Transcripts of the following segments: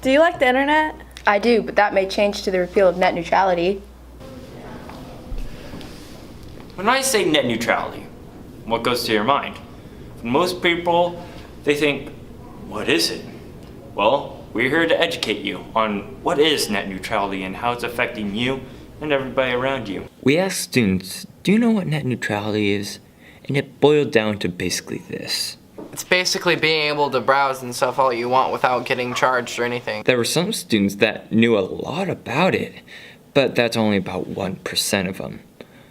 Do you like the internet? I do, but that may change to the repeal of net neutrality. When I say net neutrality, what goes to your mind? Most people, they think, what is it? Well, we're here to educate you on what is net neutrality and how it's affecting you and everybody around you. We asked students, do you know what net neutrality is? And it boiled down to basically this. It's basically being able to browse and stuff all you want without getting charged or anything. There were some students that knew a lot about it, but that's only about 1% of them.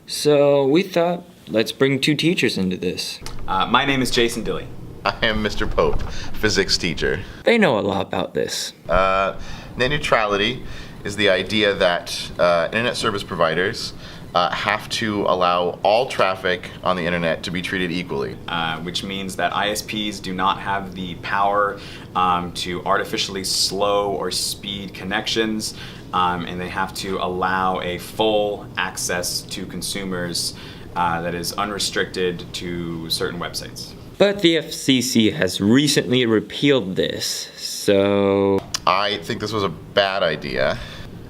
So we thought, let's bring 2 teachers into this. My name is Jason Dilly. I am Mr. Pope, physics teacher. They know a lot about this. Net neutrality is the idea that internet service providers have to allow all traffic on the internet to be treated equally. Which means that ISPs do not have the power to artificially slow or speed connections, and they have to allow a full access to consumers that is unrestricted to certain websites. But the FCC has recently repealed this, so... I think this was a bad idea.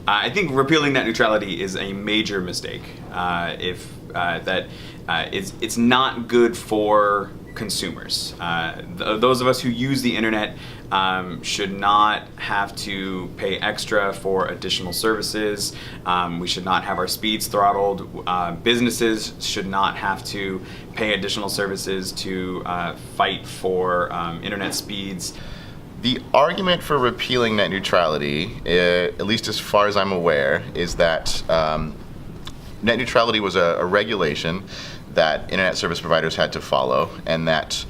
I think repealing net neutrality is a major mistake. It's not good for consumers. Those of us who use the internet should not have to pay extra for additional services. We should not have our speeds throttled. Businesses should not have to pay additional services to fight for internet speeds. The argument for repealing net neutrality, at least as far as I'm aware, is that net neutrality was a regulation that internet service providers had to follow, and that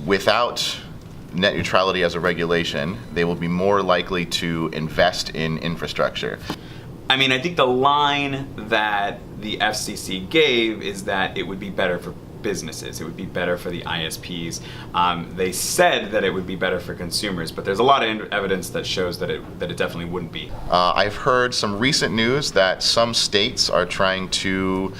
without net neutrality as a regulation, they will be more likely to invest in infrastructure. I mean, I think the line that the FCC gave is that it would be better for businesses, it would be better for the ISPs. They said that it would be better for consumers, but there's a lot of evidence that shows that it definitely wouldn't be. I've heard some recent news that some states are trying to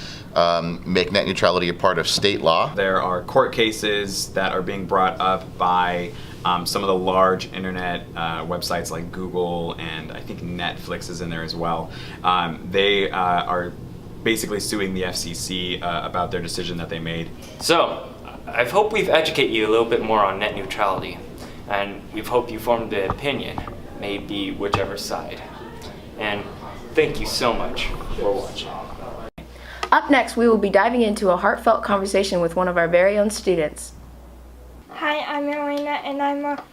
make net neutrality a part of state law. There are court cases that are being brought up by some of the large internet websites like Google, and I think Netflix is in there as well. They are basically suing the FCC about their decision that they made. So, I hope we've educated you a little bit more on net neutrality, and we hope you formed an opinion, maybe whichever side. And thank you so much for watching. Up next, we will be diving into a heartfelt conversation with one of our very own students. Hi, I'm Yelena, and I'm a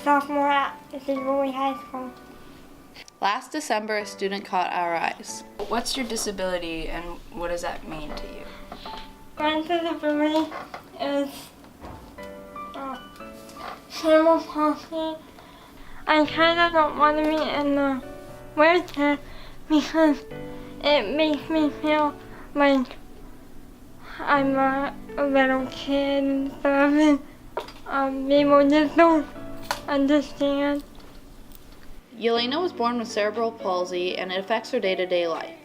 sophomore at Ziegler High School. Last December, a student caught our eyes. What's your disability and what does that mean to you? My disability is cerebral palsy. I kind of don't want to be in the wheelchair because it makes me feel like I'm a little kid and stuff, and people just don't understand. Yelena was born with cerebral palsy and it affects her day-to-day life.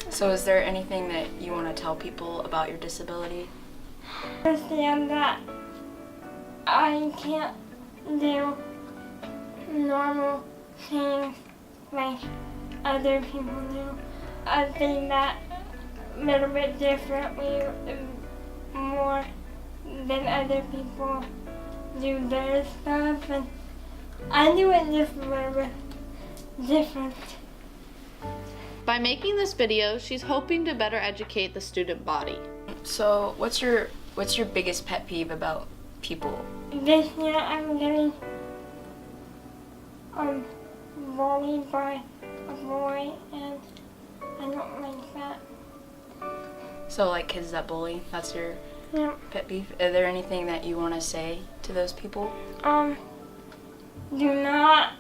So is there anything that you want to tell people about your disability? Understand that I can't do normal things like other people do. I think that a little bit differently more than other people do their stuff, and I do it just a little bit different. By making this video, she's hoping to better educate the student body. So what's your biggest pet peeve about people? This year I'm getting bullied by a boy, and I don't like that. So like kids that bully, that's your Yep. pet peeve? Are there anything that you want to say to those people? Do not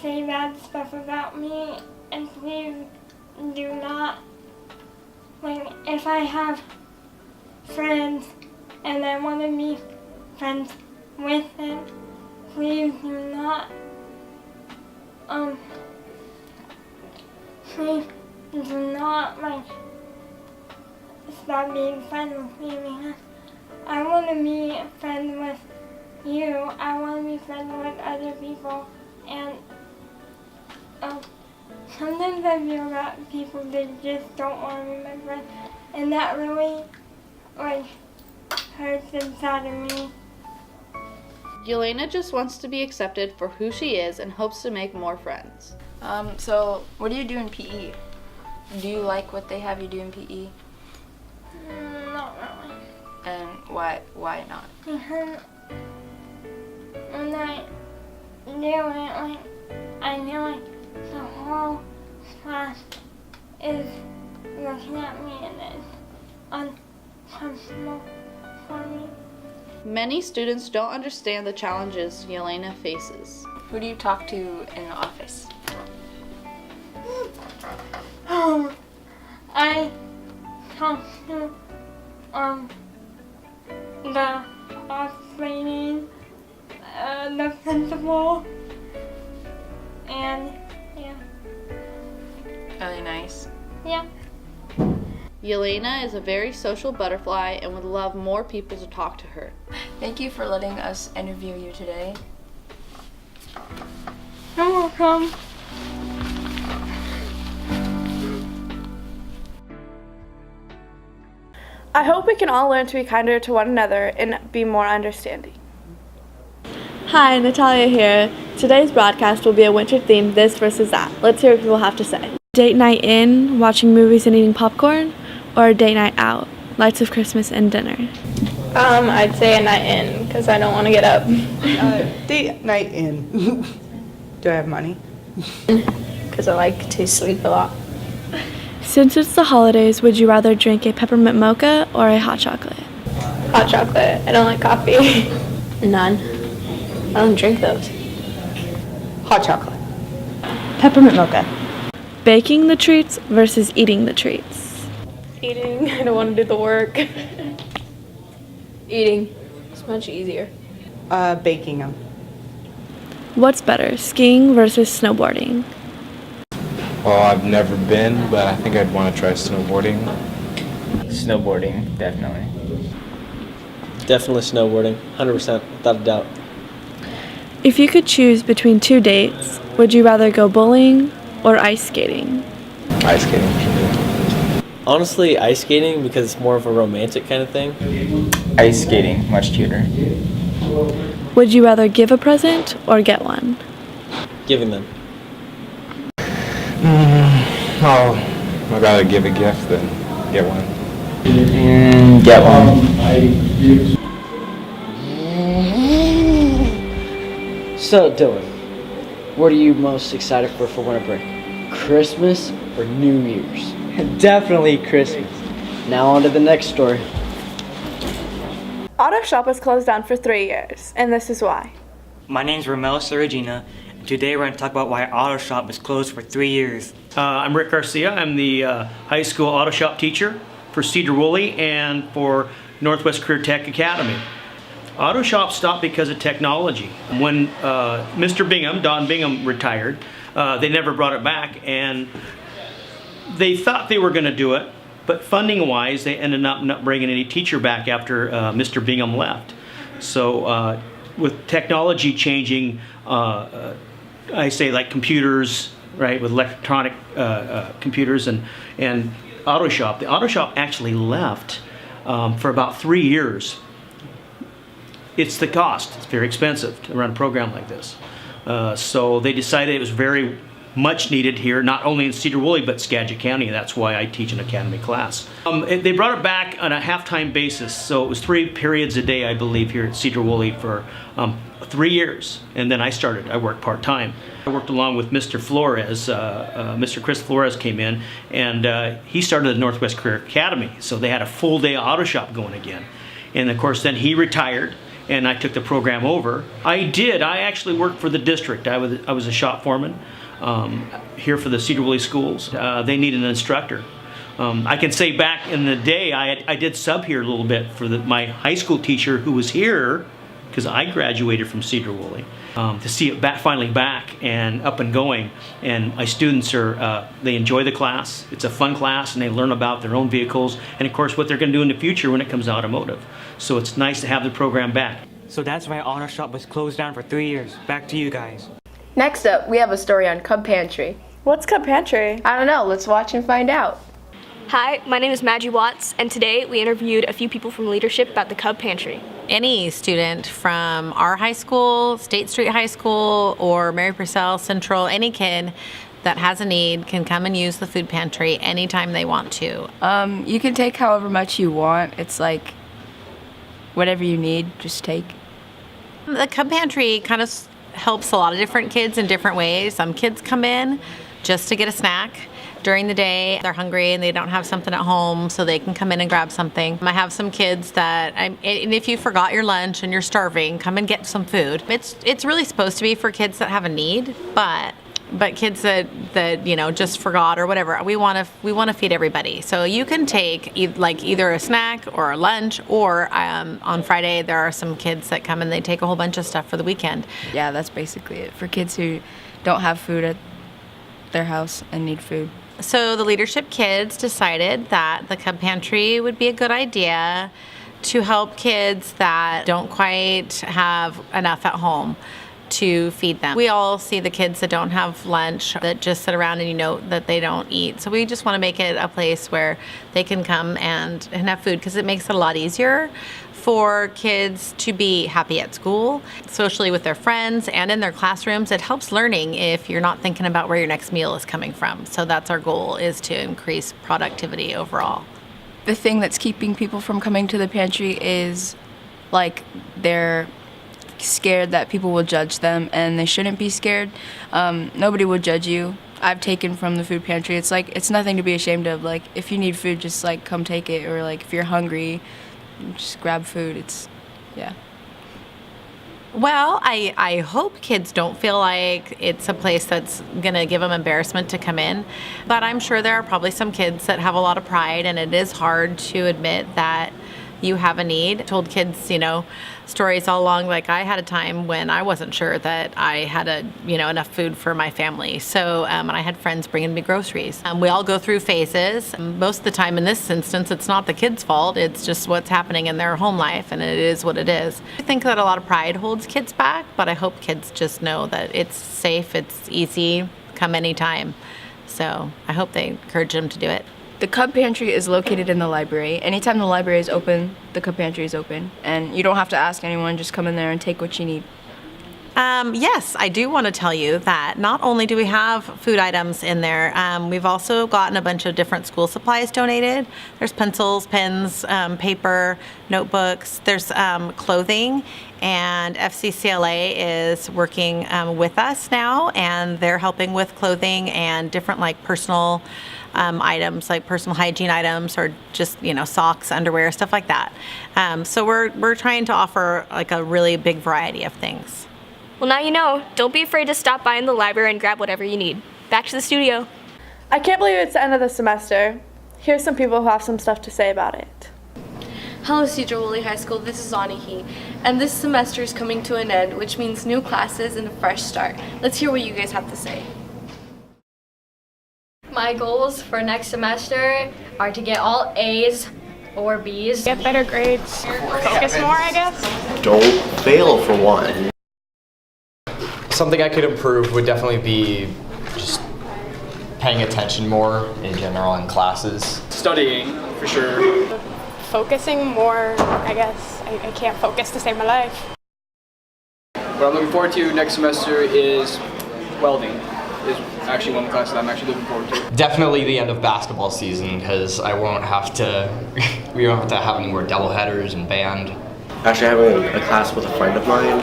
say bad stuff about me, and please do not, like, if I have friends and I want to be friends with them, please do not, please do not, like, stop being friends with me because I want to be friends with you, I want to be friends with other people, and sometimes I feel that people, they just don't want to be my friend, and that really, like, hurts inside of me. Yelena just wants to be accepted for who she is and hopes to make more friends. So what do you do in PE? Do you like what they have you do in PE? Not really. And why not? Because when I do it, like, I know, like, the whole class is looking at me and it's uncomfortable for me. Many students don't understand the challenges Yelena faces. Who do you talk to in the office? I talk to the office lady, the principal, and yeah. Really nice. Yeah. Yelena is a very social butterfly and would love more people to talk to her. Thank you for letting us interview you today. You're welcome. I hope we can all learn to be kinder to one another and be more understanding. Hi, Natalya here. Today's broadcast will be a winter-themed this versus that. Let's hear what people have to say. Date night in, watching movies and eating popcorn, or a date night out, lights of Christmas and dinner? I'd say a night in, because I don't want to get up. Date night in. Do I have money? Because I like to sleep a lot. Since it's the holidays, would you rather drink a peppermint mocha or a hot chocolate? Hot chocolate. I don't like coffee. None. I don't drink those. Hot chocolate. Peppermint mocha. Baking the treats versus eating the treats? Eating. I don't want to do the work. Eating. It's much easier. Baking them. What's better, skiing versus snowboarding? Well, I've never been, but I think I'd want to try snowboarding. Snowboarding, definitely. Definitely snowboarding, 100%, without a doubt. If you could choose between two dates, would you rather go bowling or ice skating? Ice skating. Honestly, ice skating, because it's more of a romantic kind of thing. Ice skating, much cuter. Would you rather give a present or get one? Giving them. Well, I'd rather give a gift than get one. Get one. So, Dylan, what are you most excited for winter break? Christmas or New Year's? Definitely Christmas. Now on to the next story. Auto Shop was closed down for 3 years, and this is why. My name's Romel Saragina, and today we're going to talk about why Auto Shop was closed for 3 years. I'm Rick Garcia. I'm the high school auto shop teacher for Cedar Woolley and for Northwest Career Tech Academy. Auto shop stopped because of technology. When Mr. Bingham, Don Bingham, retired, they never brought it back, and they thought they were going to do it, but funding-wise, they ended up not bringing any teacher back after Mr. Bingham left. So with technology changing, I say like computers, right, with electronic computers and auto shop. The auto shop actually left for about 3 years. It's the cost. It's very expensive to run a program like this. So they decided it was very much needed here, not only in Cedar Woolley, but Skagit County. That's why I teach an academy class. They brought it back on a half-time basis, so it was 3 periods a day, I believe, here at Cedar Woolley for 3 years. And then I worked part-time. I worked along with Mr. Flores. Mr. Chris Flores came in, and he started the Northwest Career Academy. So they had a full day auto shop going again. And of course, then he retired, and I took the program over. I actually worked for the district. I was a shop foreman here for the Cedar Woolley schools. They needed an instructor. I can say back in the day, I did sub here a little bit for my high school teacher who was here, because I graduated from Cedar Woolley, to see it finally back and up and going. And my students they enjoy the class. It's a fun class, and they learn about their own vehicles, and of course what they're going to do in the future when it comes to automotive. So it's nice to have the program back. So that's why Auto Shop was closed down for 3 years. Back to you guys. Next up, we have a story on Cub Pantry. What's Cub Pantry? I don't know. Let's watch and find out. Hi, my name is Maggie Watts, and today we interviewed a few people from leadership about the Cub Pantry. Any student from our high school, State Street High School, or Mary Purcell Central, any kid that has a need can come and use the food pantry anytime they want to. You can take however much you want. It's like whatever you need, just take. The Cub Pantry kind of helps a lot of different kids in different ways. Some kids come in just to get a snack. During the day, they're hungry and they don't have something at home, so they can come in and grab something. I have some kids that, and if you forgot your lunch and you're starving, come and get some food. It's really supposed to be for kids that have a need, but kids that you know just forgot or whatever, we want to feed everybody. So you can take either a snack or a lunch, or on Friday there are some kids that come and they take a whole bunch of stuff for the weekend. Yeah, that's basically it for kids who don't have food at their house and need food. So the leadership kids decided that the Cub Pantry would be a good idea to help kids that don't quite have enough at home to feed them. We all see the kids that don't have lunch, that just sit around and you know that they don't eat. So we just want to make it a place where they can come and have food, because it makes it a lot easier for kids to be happy at school, socially with their friends, and in their classrooms. It helps learning if you're not thinking about where your next meal is coming from. So that's our goal, is to increase productivity overall. The thing that's keeping people from coming to the pantry is like they're scared that people will judge them, and they shouldn't be scared. Nobody will judge you. I've taken from the food pantry. It's like, it's nothing to be ashamed of. Like, if you need food, just like come take it, or like if you're hungry, just grab food. Yeah. Well, I hope kids don't feel like it's a place that's gonna give them embarrassment to come in, but I'm sure there are probably some kids that have a lot of pride, and it is hard to admit that you have a need. I told kids, stories all along, like I had a time when I wasn't sure that I had enough food for my family. So, and I had friends bringing me groceries. We all go through phases. Most of the time in this instance, it's not the kids' fault. It's just what's happening in their home life, and it is what it is. I think that a lot of pride holds kids back, but I hope kids just know that it's safe, it's easy, come anytime. So I hope they encourage them to do it. The Cub Pantry is located in the library. Anytime the library is open, the Cub Pantry is open. And you don't have to ask anyone, just come in there and take what you need. Yes, I do want to tell you that not only do we have food items in there, we've also gotten a bunch of different school supplies donated. There's pencils, pens, paper, notebooks, there's clothing, and FCCLA is working with us now, and they're helping with clothing and different personal items, like personal hygiene items, or just socks, underwear, stuff like that. So we're trying to offer a really big variety of things. Well, now you know. Don't be afraid to stop by in the library and grab whatever you need. Back to the studio. I can't believe it's the end of the semester. Here's some people who have some stuff to say about it. Hello, Cedar Woolley High School. This is Anihi, and this semester is coming to an end, which means new classes and a fresh start. Let's hear what you guys have to say. My goals for next semester are to get all A's or B's. Get better grades. Focus more, I guess. Don't fail for one. Something I could improve would definitely be just paying attention more in general in classes. Studying, for sure. Focusing more, I guess. I can't focus to save my life. What I'm looking forward to next semester is welding. Is actually one of the classes I'm actually looking forward to. Definitely the end of basketball season, because I won't have to, we won't have to have any more doubleheaders and band. Actually having a class with a friend of mine.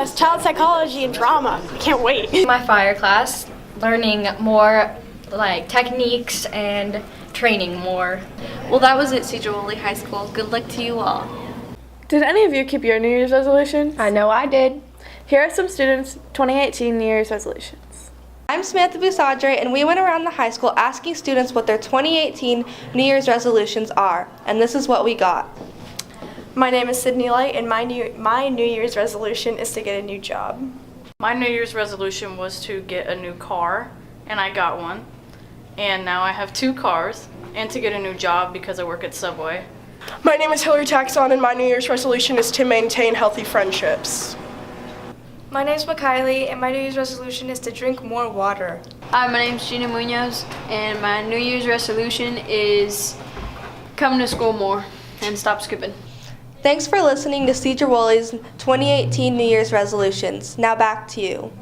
It's child psychology and drama. I can't wait. My fire class, learning more techniques and training more. Well, that was it, Cedar Woolley High School. Good luck to you all. Did any of you keep your New Year's resolutions? I know I did. Here are some students' 2018 New Year's resolutions. I'm Samantha Busadre, and we went around the high school asking students what their 2018 New Year's resolutions are, and this is what we got. My name is Sydney Light, and my New Year's resolution is to get a new job. My New Year's resolution was to get a new car, and I got one. And now I have 2 cars, and to get a new job because I work at Subway. My name is Hillary Taxon, and my New Year's resolution is to maintain healthy friendships. My name is Makaylee, and my New Year's resolution is to drink more water. Hi, my name is Gina Munoz, and my New Year's resolution is come to school more and stop skipping. Thanks for listening to Cedar Woolley's 2018 New Year's resolutions. Now back to you.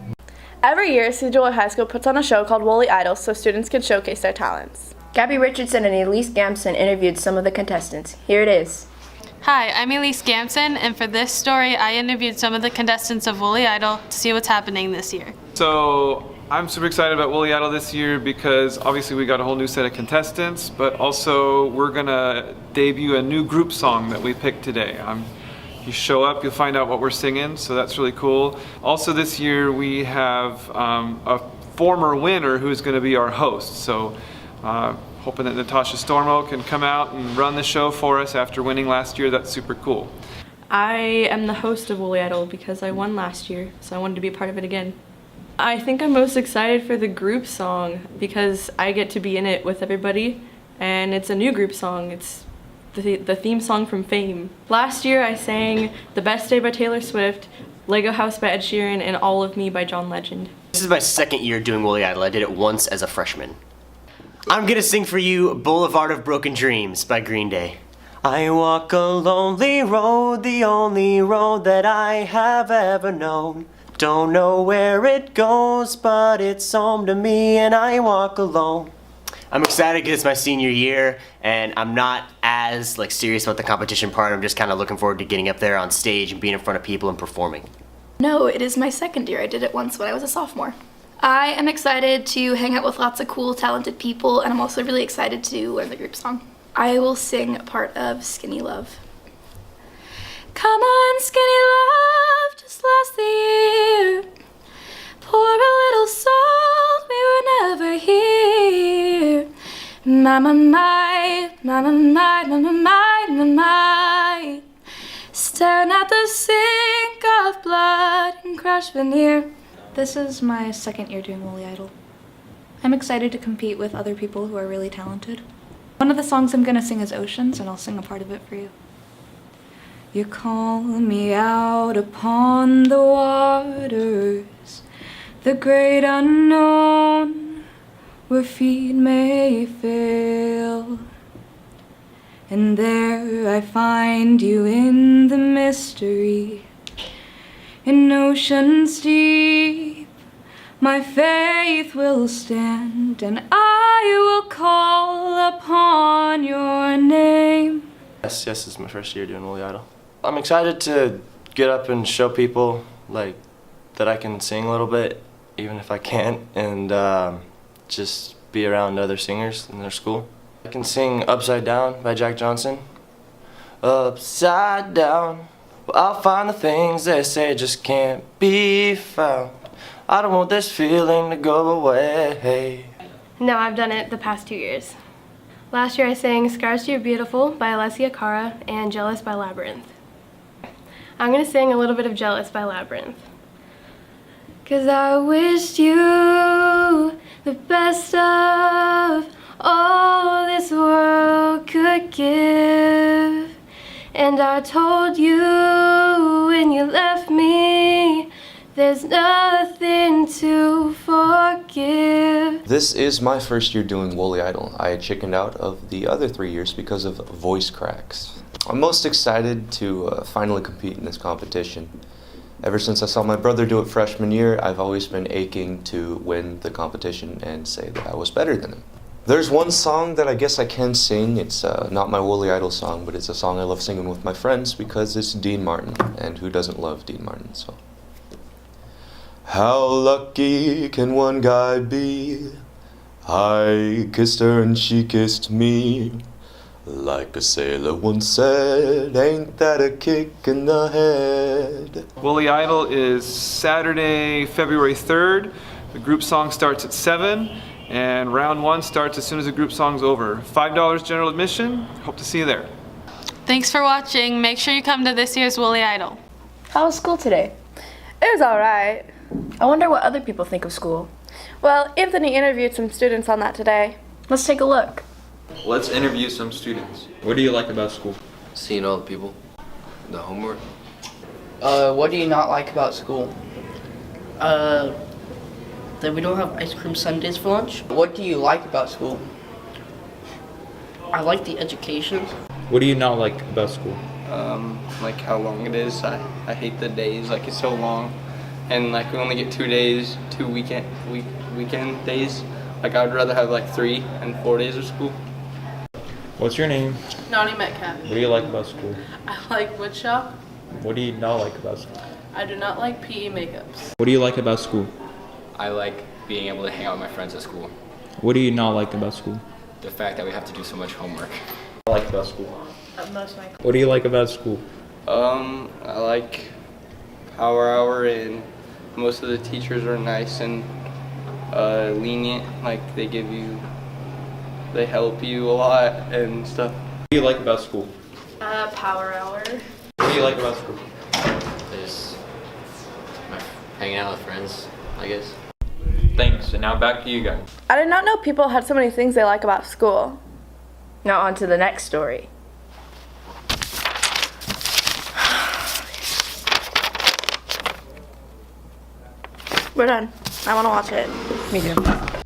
Every year, Cedar Woolley High School puts on a show called Woolley Idol so students can showcase their talents. Gabby Richardson and Elise Gamson interviewed some of the contestants. Here it is. Hi, I'm Elise Gamson, and for this story, I interviewed some of the contestants of Woolley Idol to see what's happening this year. So I'm super excited about Woolley Idol this year because obviously we got a whole new set of contestants, but also we're gonna debut a new group song that we picked today. You show up, you'll find out what we're singing, so that's really cool. Also this year we have a former winner who's gonna be our host. So hoping that Natasha Stormo can come out and run the show for us after winning last year. That's super cool. I am the host of Woolley Idol because I won last year, so I wanted to be a part of it again. I think I'm most excited for the group song because I get to be in it with everybody, and it's a new group song. It's the theme song from Fame. Last year I sang The Best Day by Taylor Swift, Lego House by Ed Sheeran, and All of Me by John Legend. This is my second year doing Woolley Idol. I did it once as a freshman. I'm gonna sing for you Boulevard of Broken Dreams by Green Day. I walk a lonely road, the only road that I have ever known. Don't know where it goes, but it's home to me and I walk alone. I'm excited because it's my senior year and I'm not as serious about the competition part. I'm just kind of looking forward to getting up there on stage and being in front of people and performing. No, it is my second year. I did it once when I was a sophomore. I am excited to hang out with lots of cool, talented people, and I'm also really excited to learn the group song. I will sing a part of Skinny Love. Come on, skinny love, just last the year. Pour a little salt, we were never here. My, my, my, my, my, my, my, my, my, my. Staring at the sink of blood and crushed veneer. This is my second year doing Woolley Idol. I'm excited to compete with other people who are really talented. One of the songs I'm gonna sing is Oceans, and I'll sing a part of it for you. You call me out upon the waters, the great unknown, where feet may fail. And there I find you in the mystery, in oceans deep, my faith will stand, and I will call upon your name. Yes, this is my first year doing Woolley Idol. I'm excited to get up and show people that I can sing a little bit, even if I can't, and just be around other singers in their school. I can sing Upside Down by Jack Johnson. Upside down, well, I'll find the things they say just can't be found. I don't want this feeling to go away. No, I've done it the past 2 years. Last year I sang Scars to You're Beautiful by Alessia Cara and Jealous by Labyrinth. I'm gonna sing a little bit of Jealous by Labyrinth. 'Cause I wished you the best of all this world could give. And I told you when you left me, there's nothing to forgive. This is my first year doing Woolley Idol. I chickened out of the other 3 years because of voice cracks. I'm most excited to finally compete in this competition. Ever since I saw my brother do it freshman year, I've always been aching to win the competition and say that I was better than him. There's one song that I guess I can sing. It's not my Woolley Idol song, but it's a song I love singing with my friends because it's Dean Martin, and who doesn't love Dean Martin? So. How lucky can one guy be? I kissed her and she kissed me. Like a sailor once said, ain't that a kick in the head? Woolley Idol is Saturday, February 3rd. The group song starts at 7, and round 1 starts as soon as the group song's over. $5 general admission. Hope to see you there. Thanks for watching. Make sure you come to this year's Woolley Idol. How was school today? It was alright. I wonder what other people think of school. Well, Anthony interviewed some students on that today. Let's take a look. Let's interview some students. What do you like about school? Seeing all the people, the homework. What do you not like about school? That we don't have ice cream sundaes for lunch. What do you like about school? I like the education. What do you not like about school? Like how long it is. I hate the days, like it's so long. And like we only get 2 days, weekend days. Like I would rather have like 3 and 4 days of school. What's your name? Nani Metcalf. What do you like about school? I like woodshop. What do you not like about school? I do not like PE makeups. What do you like about school? I like being able to hang out with my friends at school. What do you not like about school? The fact that we have to do so much homework. What do you like about school? Most of my What do you like about school? I like power hour, and most of the teachers are nice and lenient. Like they help you a lot and stuff. What do you like about school? power hour. What do you like about school? Just hanging out with friends, I guess. Thanks, and now back to you guys. I did not know people had so many things they like about school. Now on to the next story. We're done. I want to watch it. Me too.